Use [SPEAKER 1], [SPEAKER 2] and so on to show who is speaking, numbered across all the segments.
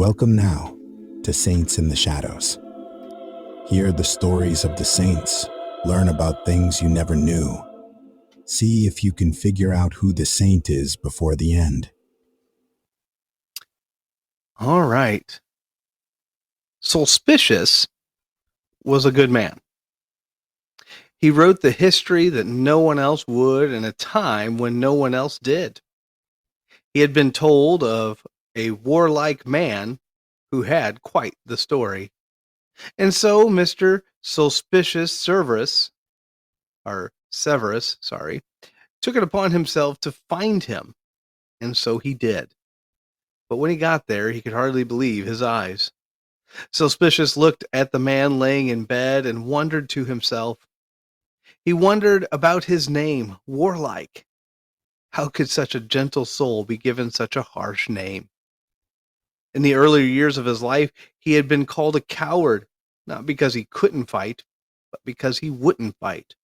[SPEAKER 1] Welcome now to Saints in the Shadows. Hear the stories of the saints, learn about things you never knew. See if you can figure out who the saint is before the end.
[SPEAKER 2] All right. Sulpicius was a good man. He wrote the history that no one else would in a time when no one else did. He had been told of a warlike man who had quite the story. And so Mr. Sulpicius Severus, took it upon himself to find him. And so he did. But when he got there, he could hardly believe his eyes. Sulpicius looked at the man laying in bed and wondered to himself. He wondered about his name, Warlike. How could such a gentle soul be given such a harsh name? In the earlier years of his life, he had been called a coward, not because he couldn't fight, but because he wouldn't fight.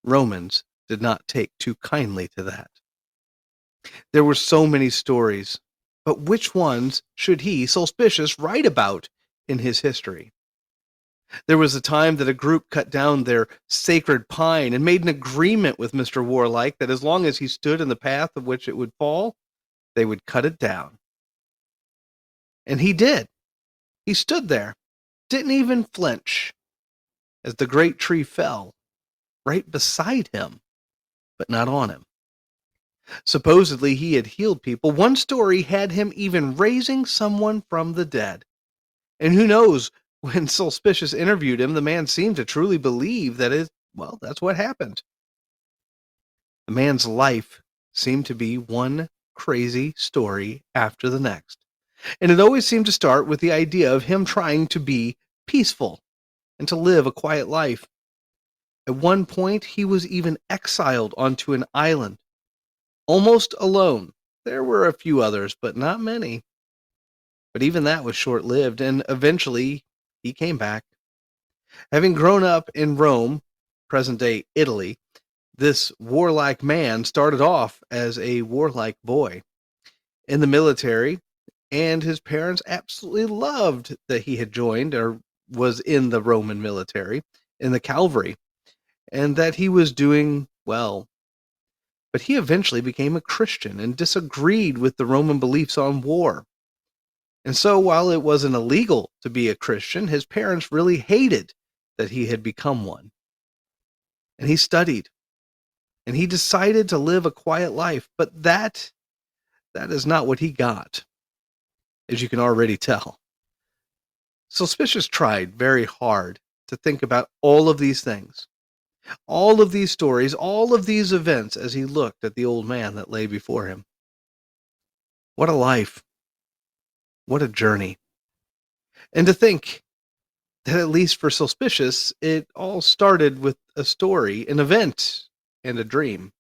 [SPEAKER 2] Romans did not take too kindly to that. There were so many stories, but which ones should he, Sulpicius, write about in his history? There was a time that a group cut down their sacred pine and made an agreement with Mr. Warlike that as long as he stood in the path of which it would fall, they would cut it down. And he did. He stood there, didn't even flinch, as the great tree fell right beside him, but not on him. Supposedly he had healed people. One story had him even raising someone from the dead. And who knows, when Sulpicius interviewed him, the man seemed to truly believe that that's what happened. The man's life seemed to be one crazy story after the next. And it always seemed to start with the idea of him trying to be peaceful and to live a quiet life. At one point, he was even exiled onto an island, almost alone. There were a few others, but not many. But even that was short-lived, and eventually he came back. Having grown up in Rome, present-day Italy, this warlike man started off as a warlike boy in the military, and his parents absolutely loved that he had joined or was in the Roman military, in the cavalry, and that he was doing well. But he eventually became a Christian and disagreed with the Roman beliefs on war. And so while it wasn't illegal to be a Christian, his parents really hated that he had become one. And he studied. And he decided to live a quiet life. But that is not what he got, as you can already tell. Sulpicius tried very hard to think about all of these things, all of these stories, all of these events as he looked at the old man that lay before him. What a life. What a journey. And to think that at least for Sulpicius, it all started with a story, an event, and a dream.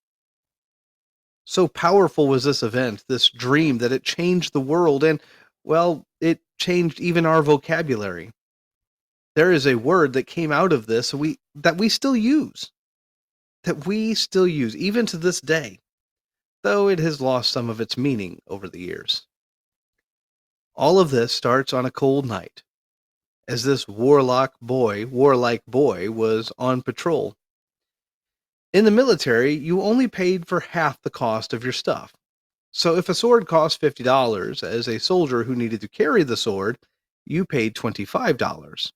[SPEAKER 2] So powerful was this event, this dream, that it changed the world, and, well, it changed even our vocabulary. There is a word that came out of this that we still use, even to this day, though it has lost some of its meaning over the years. All of this starts on a cold night, as this warlike boy was on patrol. In the military, you only paid for half the cost of your stuff. So if a sword cost $50, as a soldier who needed to carry the sword, you paid $25.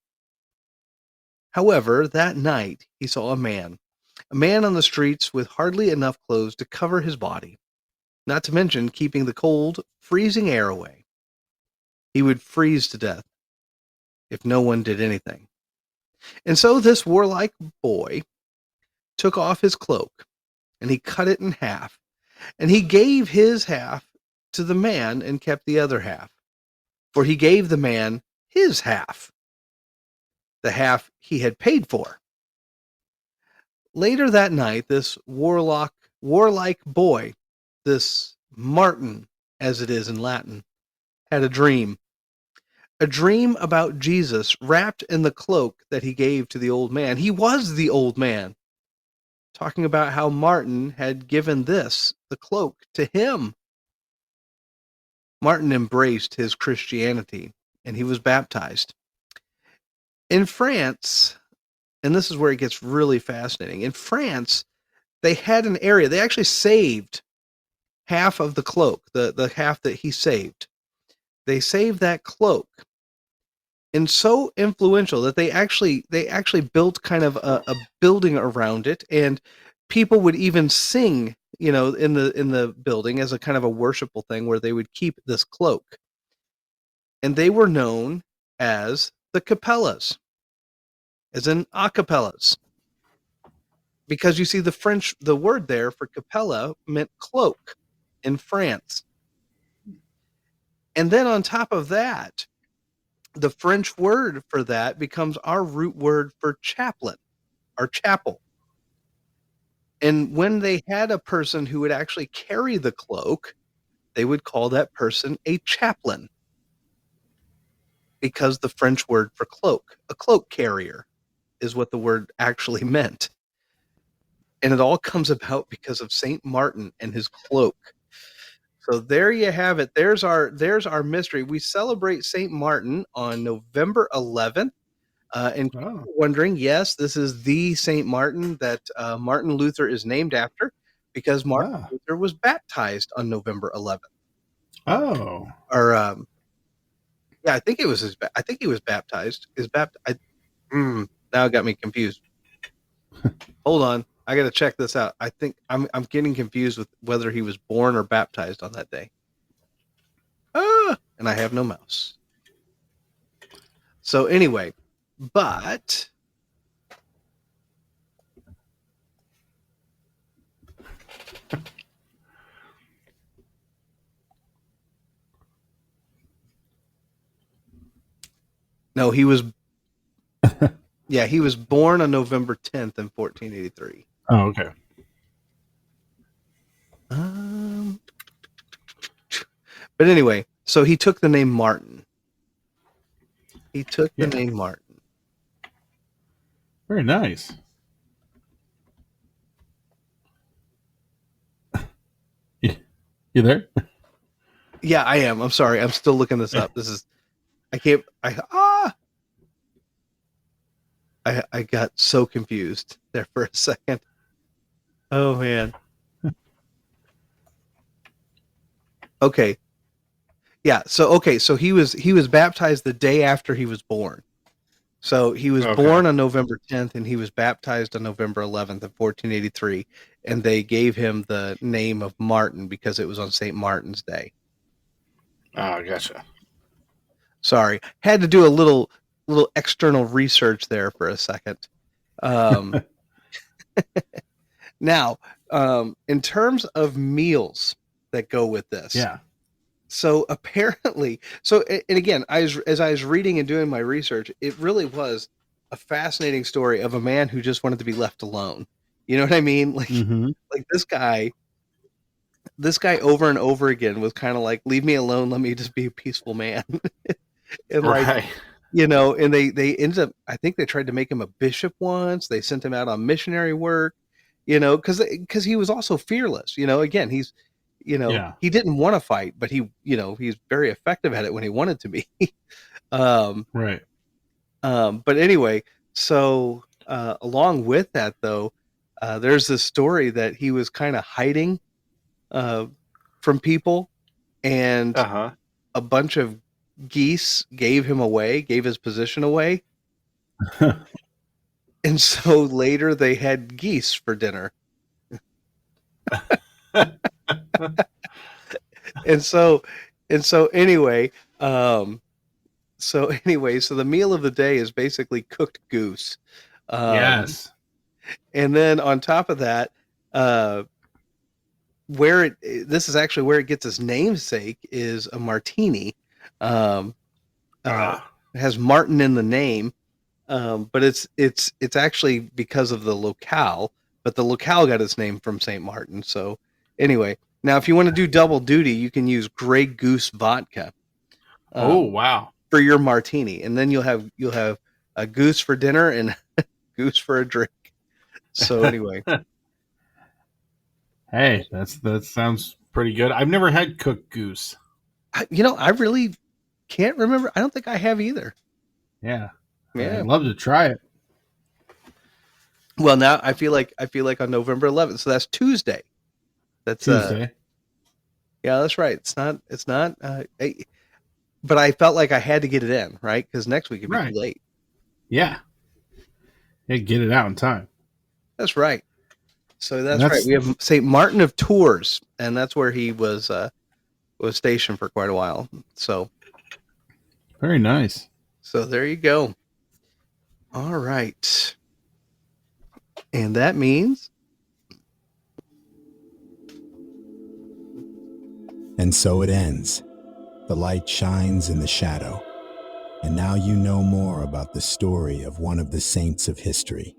[SPEAKER 2] However, that night he saw a man on the streets with hardly enough clothes to cover his body, not to mention keeping the cold, freezing air away. He would freeze to death if no one did anything. And so this warlike boy took off his cloak, and he cut it in half, and he gave his half to the man and kept the other half, for he gave the man his half, the half he had paid for. Later that night, this warlike boy, this Martin, as it is in Latin, had a dream about Jesus wrapped in the cloak that he gave to the old man. He was the old man, talking about how Martin had given the cloak to him. Martin embraced his Christianity and he was baptized. In France, and this is where it gets really fascinating. In France, they had an area, they actually saved half of the cloak, the half that he saved. They saved that cloak, and so influential that they actually built kind of a building around it, and people would even sing, in the building as a kind of a worshipful thing where they would keep this cloak, and they were known as the capellas, as in acapellas, because you see the word there for capella meant cloak in France. And then on top of that, the French word for that becomes our root word for chaplain, our chapel. And when they had a person who would actually carry the cloak, they would call that person a chaplain, because the French word for cloak, a cloak carrier, is what the word actually meant. And it all comes about because of Saint Martin and his cloak. So there you have it. There's our mystery. We celebrate Saint Martin on November 11th. And
[SPEAKER 3] Oh,
[SPEAKER 2] wondering, yes, this is the Saint Martin that Martin Luther is named after, because Martin
[SPEAKER 3] ah,
[SPEAKER 2] Luther was baptized on November 11th.
[SPEAKER 3] oh,
[SPEAKER 2] Or yeah, I think it was I think he was baptized. Now it got me confused. Hold on, I got to check this out. I think I'm getting confused with whether he was born or baptized on that day. And I have no mouse. So anyway, but no, he was yeah, he was born on November 10th in 1483.
[SPEAKER 3] oh, okay.
[SPEAKER 2] But anyway, so he took the name Martin. He took the
[SPEAKER 3] Yeah,
[SPEAKER 2] name Martin.
[SPEAKER 3] very nice. You, you there?
[SPEAKER 2] Yeah, I am. I'm sorry. I'm still looking this up. This is I can't I got so confused there for a second. Oh man. Okay. Yeah, so he was baptized the day after he was born. So he was
[SPEAKER 3] Okay.
[SPEAKER 2] born on November 10th and he was baptized on November 11th of 1483, and they gave him the name of Martin because it was on St. Martin's Day.
[SPEAKER 3] Oh, gotcha.
[SPEAKER 2] Sorry, had to do a little external research there for a second. Um, now, in terms of meals that go with this,
[SPEAKER 3] Yeah.
[SPEAKER 2] so apparently, and again, as I was reading and doing my research, it really was a fascinating story of a man who just wanted to be left alone. You know what I mean?
[SPEAKER 3] Mm-hmm.
[SPEAKER 2] Like this guy over and over again was kind of like, leave me alone, let me just be a peaceful man. And like,
[SPEAKER 3] Right.
[SPEAKER 2] and they ended up, I think they tried to make him a bishop once. They sent him out on missionary work, because he was also fearless. Again,
[SPEAKER 3] Yeah.
[SPEAKER 2] he didn't want to fight, but he's very effective at it when he wanted to be. um,
[SPEAKER 3] Right.
[SPEAKER 2] but anyway, so along with that, though, there's this story that he was kind of hiding uh, from people, and
[SPEAKER 3] Uh
[SPEAKER 2] a bunch of geese gave his position away.
[SPEAKER 3] huh.
[SPEAKER 2] And so later they had geese for dinner. And so anyway, so the meal of the day is basically cooked goose.
[SPEAKER 3] Yes.
[SPEAKER 2] And then on top of that, uh, this is actually where it gets its namesake, is a martini. Um, uh,
[SPEAKER 3] Ah.
[SPEAKER 2] it has Martin in the name, but it's actually because of the locale. But the locale got its name from St. Martin. So anyway, now if you want to do double duty, you can use Grey Goose vodka
[SPEAKER 3] Oh,
[SPEAKER 2] um,
[SPEAKER 3] wow.
[SPEAKER 2] for your martini, and then you'll have a goose for dinner and goose for a drink. So anyway,
[SPEAKER 3] Hey, that sounds pretty good. I've never had cooked goose.
[SPEAKER 2] I really can't remember. I don't think I have either.
[SPEAKER 3] Yeah.
[SPEAKER 2] Yeah.
[SPEAKER 3] I'd love to try it.
[SPEAKER 2] Well, now I feel like on November 11th, so that's Tuesday. That's
[SPEAKER 3] Tuesday.
[SPEAKER 2] Yeah, that's right. It's not. But I felt like I had to get it in, right? Because next week it'd be too late.
[SPEAKER 3] Yeah. Hey, get it out in time.
[SPEAKER 2] That's right. So that's right. We have St. Martin of Tours, and that's where he was stationed for quite a while. So
[SPEAKER 3] very nice.
[SPEAKER 2] So there you go. All right. And that means.
[SPEAKER 1] And so it ends. The light shines in the shadow. And now you know more about the story of one of the saints of history.